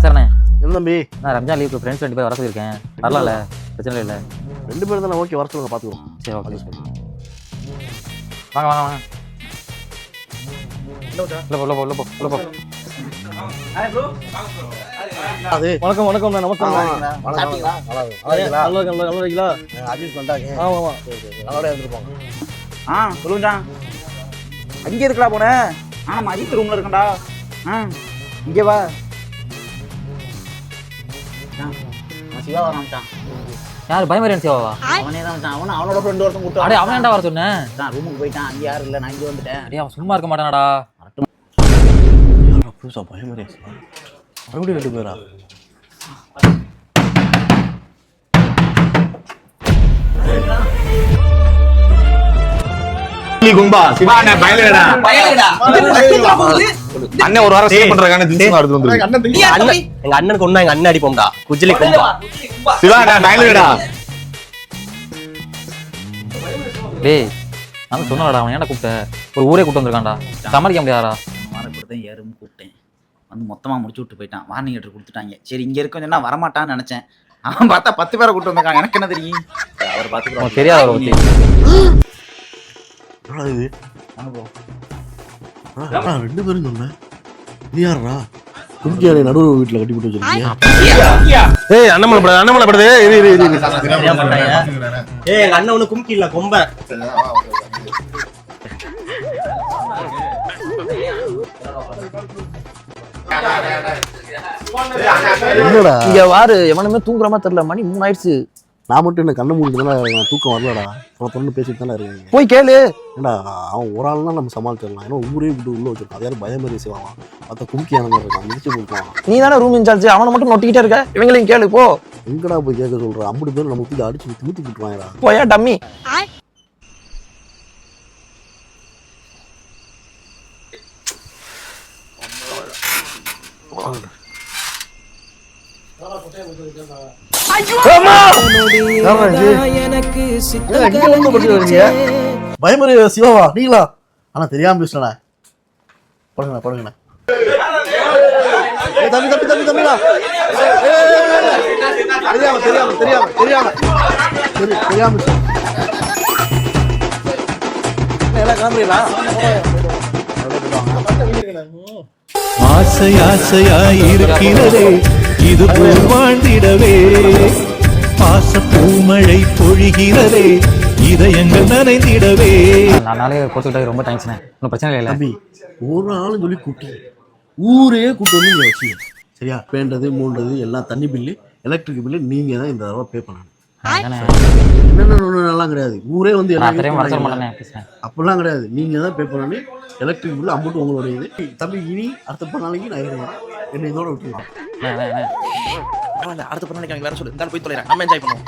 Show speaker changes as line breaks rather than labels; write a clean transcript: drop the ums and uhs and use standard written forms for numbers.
சரணே.
என்ன தம்பி?
நான் ரம்ஜான் லீவுக்கு ஃப்ரெண்ட்ஸ் 2 பேர் வர சொல்லியிருக்கேன். வரலாம்ல? பிரச்சனை இல்லை.
2 பேர் தானே, ஓகே, வர சொல்லுங்க, பார்த்துக்குறோம்.
சரி, ஓகே. வாங்க வாங்க வாங்க. உள்ள போ.
அது
வணக்கம் வணக்கம். நமஸ்காரம். நல்லா
அட்ஜஸ்ட் பண்ணிட்டாங்க.
ஆமா
நல்லபடியா இருந்துருப்பாங்க.
சொல்லுங்கடா. அங்கே இருக்கடா போனேன். அஜித் ரூம்ல இருக்கேன்டா. இங்கே வா. சிவா வரான்ட்டான்.
யார் பயமரியன் சிவாவா?
அவனே தான். அவனோட ஃப்ரெண்ட் ஒருத்தன் கூப்பிட்டு.
அடே அவன் ஏன்டா வர சொன்னேன்?
ரூமுக்கு போயிட்டான். அங்கே யாரும் இல்லை, நான் இங்கே வந்துட்டேன்.
அடே அவன் சும்மா இருக்க மாட்டானடா.
புதுசா பயமரே மறுபடியும் 2 பேரா?
அண்ணன் ஒரு வாரம் ஸ்டே பண்றாங்க. திங்ஸ் எடுத்து வந்துருக்கு.
எங்க அண்ணனுக்கு ஒண்ணா எங்க அண்ணன் அடிப்போம்டா. குஜிலி கும்பா.
சிவா நான் பயலடா.
டேய் நான் சொன்னடா, அவன் ஏன்டா கூப்பிட்ட? ஒரு ஊரே கூப்பிட்டு வந்திருக்கான்டா. சமாளிக்க முடியாதா?
மாறப்படுதான் ஏறும் கூப்பிட்டேன். வந்து மொத்தமாக முடிச்சு விட்டு போயிட்டான். வார்னிங் லெட்டர் கொடுத்துட்டாங்க. சரி இங்கே இருக்க சொன்னா வரமாட்டான்னு நினச்சேன். அவன் பார்த்தா 10 பேரை கூப்பிட்டு வந்திருக்கான். எனக்கு என்ன தெரியும்? அவர் பார்த்துக்கிறோம்.
தெரியாது அவரை பத்தி.
இது 2 பேரும் சொன்னேன். நீ யாரா? கும்கியாரை நடுவு வீட்டுல கட்டி போட்டு வச்சிருக்கீங்க.
ஏய் அண்ணமலைப்படுது.
ஏய் எங்க அண்ணன் ஒண்ணு கும்கி இல்ல, கொம்ப. என்னடா
இங்க வாரு, எவனுமே தூங்குற மாதிரி தெரியல. மணி 3 ஆயிடுச்சு.
நான் மட்டும் என்ன கண்ணு மூடிட்டு தூக்கம் வரலடா. பொண்ணு பேசிட்டு தானே இருக்கீங்க.
போய் கேளு.
ஏண்டா அவன் ஒரு ஆள்னா நம்ம சமாளிச்சிடலாம். ஏன்னா ஊரே விட்டு உள்ள வச்சிருக்கான். அது யாரும் பயமறி செய்வாங்க. மற்ற கும்கியான மாதிரி இருக்கான். மிதிச்சு போட்டுவான்.
நீ தானே ரூம் இன்சார்ஜ். அவனை மட்டும் நொட்டிக்கிட்டே இருக்க. இவங்களையும் கேளு போ.
எங்கடா போய் கேட்க சொல்ற? 50 பேர் நம்ம தூக்கி அடிச்சு தூத்தி விட்டுருவாங்கடா.
போயா டம்மி.
பயமறி சிவாவா நீங்களா? ஆனா தெரியாம பேசுறா. படுங்கண்ணா. தம்பிடா. தெரியாம
ஆசையாயிருக்கிறதே இது போல் வாழ்ந்திடவே. பாச பூமழை பொழிகிறதே இதயங்கள் நனைந்திடவே.
நானே கொடுத்துக்கிட்டே ரொம்ப தேங்க்ஸ்ண்ணே. ஒன்றும் பிரச்சனை இல்லை.
தம்பி ஒரு ஆளும் சொல்லி கூட்டி ஊரே கூட்டு வந்து இங்கே வச்சு சரியா? பேண்டது மூண்டது எல்லாம் தண்ணி பில்லு எலக்ட்ரிக் பில்லு நீங்க தான் இந்த தடவை பே பண்ணணும். என்னென்ன கிடையாது. ஊரே வந்து அப்படிலாம் கிடையாது. நீங்க தான் பே பண்ணணும். எலக்ட்ரிக் பில்லு அமௌண்ட் உங்களுடைய இது. தம்பி இனி அடுத்த நாளைக்கு நான் இருவேன். என்ன இதோட விட்டுருவேன்.
அடுத்த நாளைக்கு வேற சொல்லு. போய் தொலைறேன். நம்ம என்ஜாய் பண்ணுவோம்.